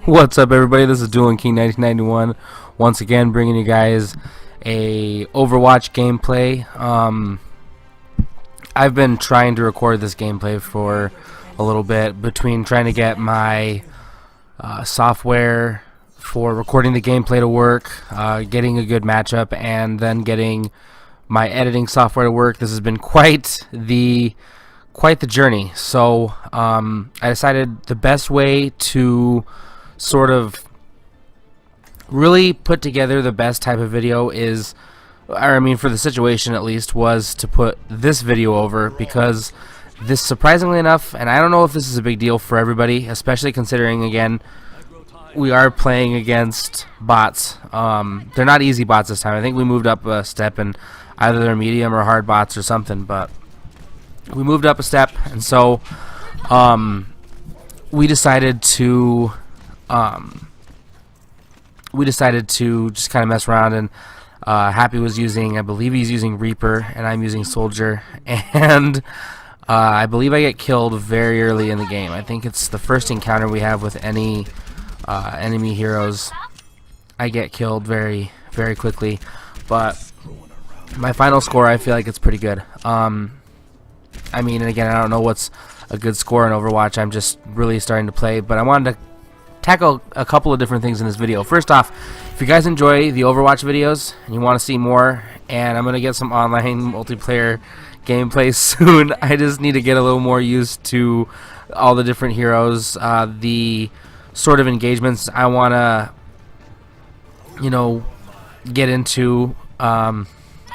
What's up, everybody? This is Dueling King 1991 once again, bringing you guys a Overwatch gameplay. I've been trying to record this gameplay for a little bit, between trying to get my software for recording the gameplay to work, getting a good matchup, and then getting my editing software to work. This has been quite the journey. So I decided the best way to sort of really put together the best type of video is, or I mean for the situation at least, was to put this video over, because this, surprisingly enough, and I don't know if this is a big deal for everybody, especially considering, again, we are playing against bots. They're not easy bots this time. I think we moved up a step, and either they're medium or hard bots or something, but we moved up a step, and so we decided to just kind of mess around, and Happy was using, I believe he's using Reaper, and I'm using Soldier, and I believe I get killed very early in the game. I think it's the first encounter we have with any enemy heroes. I get killed very, very quickly, but my final score, I feel like it's pretty good. I mean, and again, I don't know what's a good score in Overwatch. I'm just really starting to play, but I wanted to tackle a couple of different things in this video. First off, if you guys enjoy the Overwatch videos and you want to see more, and I'm going to get some online multiplayer gameplay soon, I just need to get a little more used to all the different heroes, the sort of engagements I want to, get into, and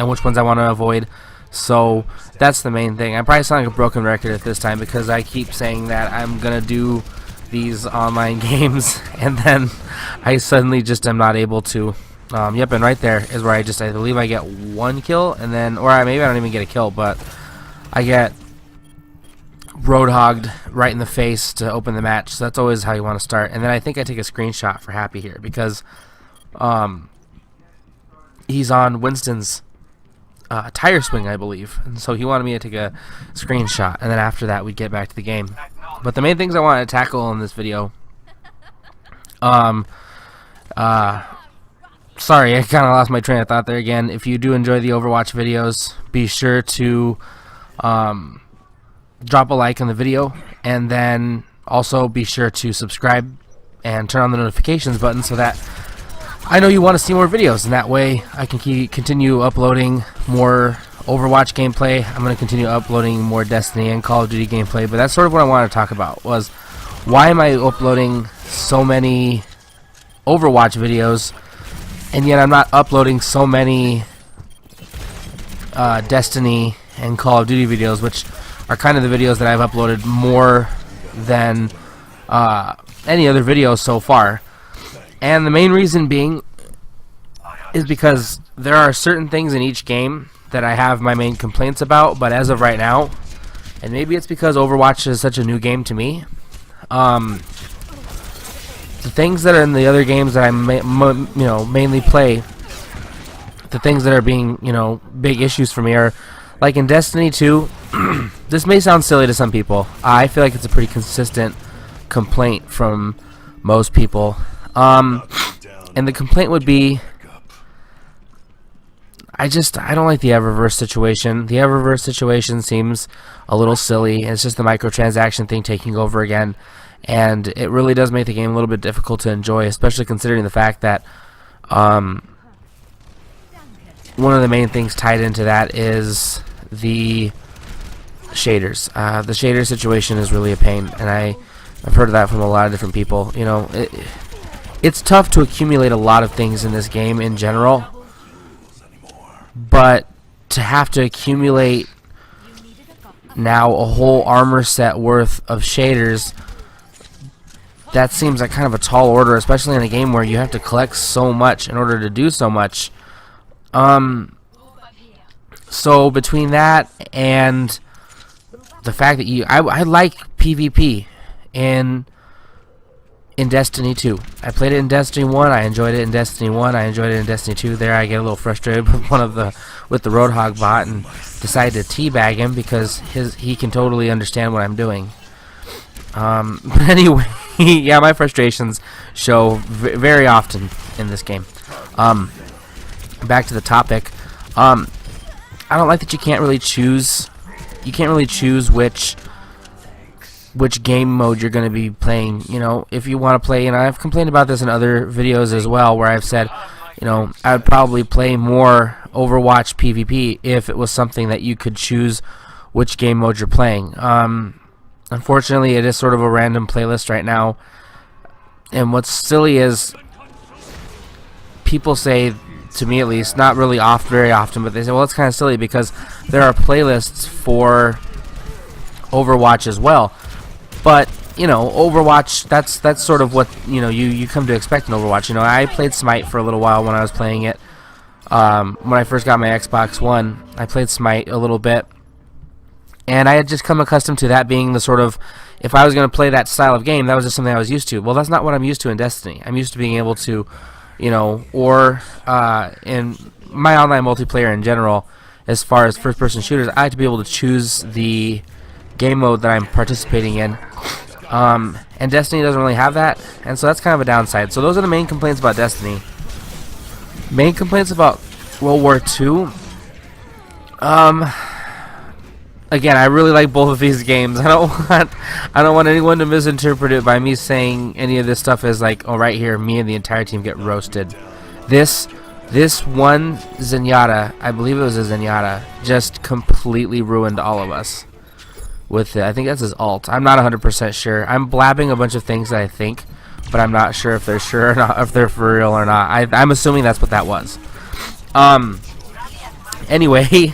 which ones I want to avoid. So that's the main thing. I probably sound like a broken record at this time, because I keep saying that I'm going to do these online games, and then I suddenly just am not able to. Yep, and right there is where I believe I get one kill, and then, or maybe I don't even get a kill, but I get roadhogged right in the face to open the match. So that's always how you want to start. And then I think I take a screenshot for Happy here, because he's on Winston's tire swing, I believe, and so he wanted me to take a screenshot, and then after that we'd get back to the game. But the main things I wanted to tackle in this video, sorry, I kind of lost my train of thought there again. If you do enjoy the Overwatch videos, be sure to drop a like on the video, and then also be sure to subscribe and turn on the notifications button, so that I know you want to see more videos, and that way I can continue uploading more Overwatch gameplay. I'm going to continue uploading more Destiny and Call of Duty gameplay, but that's sort of what I wanted to talk about, was why am I uploading so many Overwatch videos, and yet I'm not uploading so many Destiny and Call of Duty videos, which are kind of the videos that I've uploaded more than any other videos so far. And the main reason being is because there are certain things in each game that I have my main complaints about, but as of right now, and maybe it's because Overwatch is such a new game to me, the things that are in the other games that I mainly play, the things that are being, big issues for me are, like in Destiny 2, this may sound silly to some people. I feel like it's a pretty consistent complaint from most people. And the complaint would be, I don't like the Eververse situation. The Eververse situation seems a little silly. It's just the microtransaction thing taking over again, and it really does make the game a little bit difficult to enjoy, especially considering the fact that one of the main things tied into that is the shaders. The shader situation is really a pain, and I've heard of that from a lot of different people. It's tough to accumulate a lot of things in this game in general, but to have to accumulate now a whole armor set worth of shaders, that seems like kind of a tall order, especially in a game where you have to collect so much in order to do so much. So between that and the fact that I like PvP in Destiny 2. I played it in Destiny 1. I enjoyed it in Destiny 1. I enjoyed it in Destiny 2. There, I get a little frustrated with the Roadhog bot, and decide to teabag him because he can totally understand what I'm doing. But anyway, yeah, my frustrations show very often in this game. Back to the topic. I don't like that you can't really choose. You can't really choose which game mode you're going to be playing. You know, if you want to play, and I've complained about this in other videos as well, where I've said, you know, I would probably play more Overwatch PvP if it was something that you could choose which game mode you're playing. Unfortunately, it is sort of a random playlist right now, and what's silly is people say, to me at least, not really very often, but they say, well, it's kind of silly because there are playlists for Overwatch as well. But, you know, Overwatch, that's sort of what, you know, you come to expect in Overwatch. You know, I played Smite for a little while when I was playing it. When I first got my Xbox One, I played Smite a little bit. And I had just come accustomed to that being the sort of, if I was going to play that style of game, that was just something I was used to. Well, that's not what I'm used to in Destiny. I'm used to being able to, you know, or in my online multiplayer in general, as far as first-person shooters, I like to be able to choose the game mode that I'm participating in. And Destiny doesn't really have that, and so that's kind of a downside. So those are the main complaints about Destiny. Main complaints about World War II. Again, I really like both of these games. I don't want anyone to misinterpret it by me saying any of this stuff as like, oh, right here, me and the entire team get roasted. This one Zenyatta, I believe it was a Zenyatta, just completely ruined all of us with it. I think that's his ult. I'm not 100% sure. I'm blabbing a bunch of things that I think, but I'm not sure if they're sure or not, if they're for real or not. I'm assuming that's what that was. Anyway,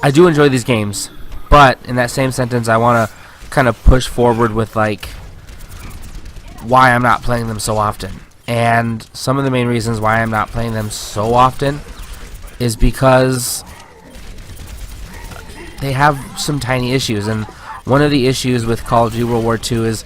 I do enjoy these games, but in that same sentence, I want to kind of push forward with like why I'm not playing them so often. And some of the main reasons why I'm not playing them so often is because they have some tiny issues. And one of the issues with Call of Duty World War II is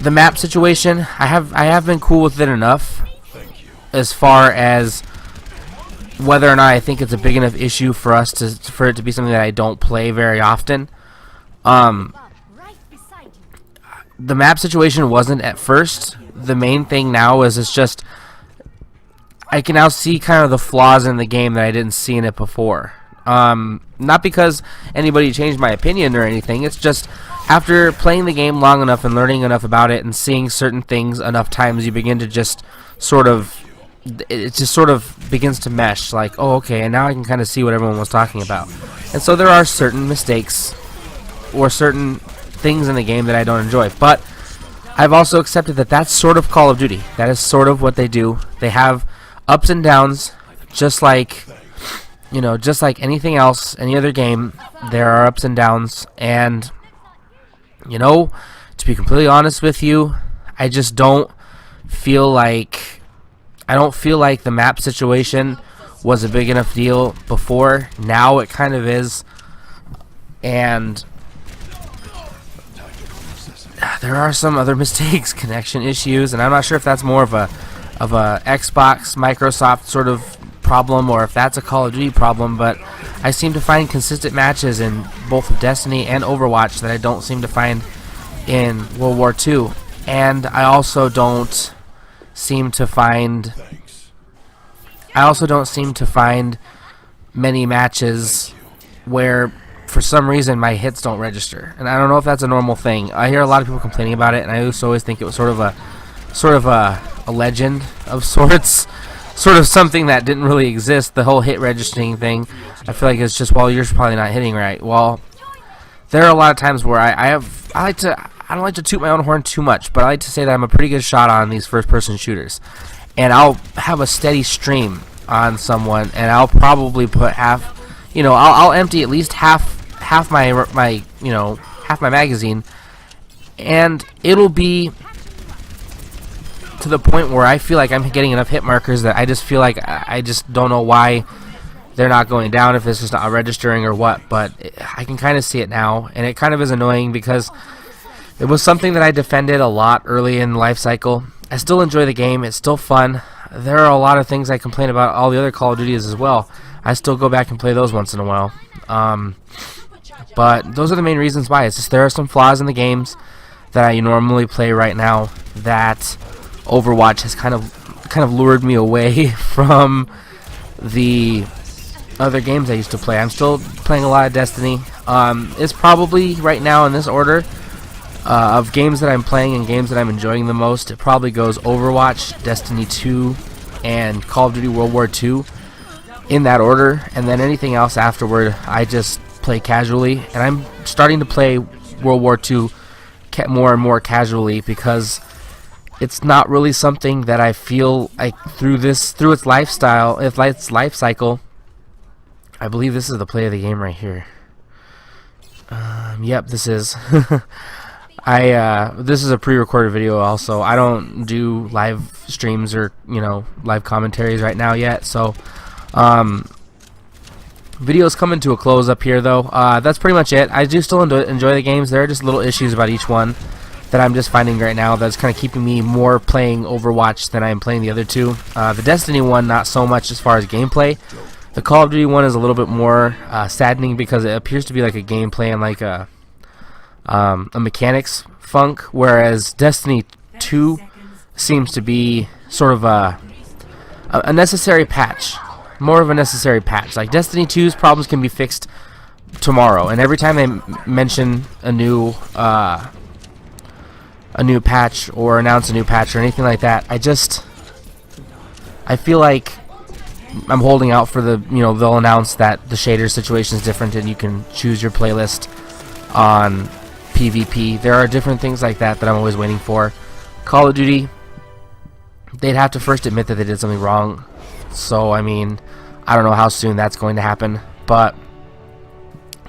the map situation. I have been cool with it enough as far as whether or not I think it's a big enough issue for us for it to be something that I don't play very often. The map situation wasn't at first. The main thing now is it's just I can now see kind of the flaws in the game that I didn't see in it before. Not because anybody changed my opinion or anything. It's just after playing the game long enough and learning enough about it and seeing certain things enough times, you begin to just sort of, it just sort of begins to mesh, like, oh, okay, and now I can kind of see what everyone was talking about. And so there are certain mistakes or certain things in the game that I don't enjoy, but I've also accepted that that's sort of Call of Duty. That is sort of what they do. They have ups and downs, just like, you know, just like anything else, any other game, there are ups and downs, and, you know, to be completely honest with you, I just don't feel like the map situation was a big enough deal before. Now it kind of is, and there are some other mistakes, connection issues, and I'm not sure if that's more of a Xbox, Microsoft sort of problem, or if that's a Call of Duty problem, but I seem to find consistent matches in both Destiny and Overwatch that I don't seem to find in World War II, and I also don't seem to find many matches where for some reason my hits don't register, and I don't know if that's a normal thing. I hear a lot of people complaining about it, and I used to always think it was sort of a legend of sorts, sort of something that didn't really exist. The whole hit registering thing, I feel like it's just, well, you're probably not hitting right. Well, there are a lot of times where I don't like to toot my own horn too much, but I like to say that I'm a pretty good shot on these first-person shooters. And I'll have a steady stream on someone, and I'll probably put half, you know, I'll empty at least half my you know, half my magazine, and it'll be to the point where I feel like I'm getting enough hit markers that I just feel like I just don't know why they're not going down, if it's just not registering or what, but I can kind of see it now, and it kind of is annoying because it was something that I defended a lot early in the life cycle. I still enjoy the game. It's still fun. There are a lot of things I complain about all the other Call of Duties as well. I still go back and play those once in a while. But those are the main reasons why. It's just there are some flaws in the games that I normally play right now, that Overwatch has kind of lured me away from the other games I used to play. I'm still playing a lot of Destiny. It's probably right now in this order of games that I'm playing and games that I'm enjoying the most. It probably goes Overwatch, Destiny 2, and Call of Duty World War II in that order, and then anything else afterward I just play casually. And I'm starting to play World War II more and more casually because it's not really something that I feel like through its lifestyle, its life cycle. I believe this is the play of the game right here. Yep, this is. This is a pre-recorded video also. I don't do live streams or live commentaries right now yet, so video's coming to a close up here though. That's pretty much it. I do still enjoy the games. There are just little issues about each one that I'm just finding right now that's kind of keeping me more playing Overwatch than I am playing the other two. The Destiny one, not so much as far as gameplay. The Call of Duty one is a little bit more saddening because it appears to be like a gameplay and like a mechanics funk, whereas Destiny 2 seems to be sort of a necessary patch, more of a necessary patch. Like Destiny 2's problems can be fixed tomorrow, and every time they mention a new patch or announce a new patch or anything like that, I feel like I'm holding out for the they'll announce that the shader situation is different and you can choose your playlist on PvP. There are different things like that I'm always waiting for. Call of Duty, they'd have to first admit that they did something wrong. So I mean, I don't know how soon that's going to happen, but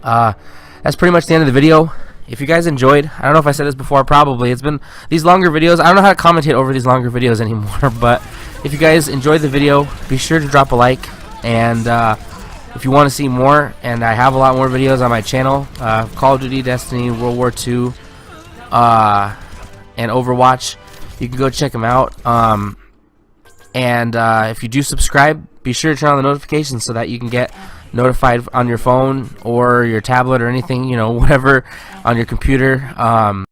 that's pretty much the end of the video. If you guys enjoyed, I don't know if I said this before, probably, it's been these longer videos. I don't know how to commentate over these longer videos anymore, but if you guys enjoyed the video, be sure to drop a like, and if you want to see more, and I have a lot more videos on my channel, Call of Duty, Destiny, World War II, and Overwatch, you can go check them out. And if you do subscribe, be sure to turn on the notifications so that you can get notified on your phone or your tablet or anything, whatever, on your computer.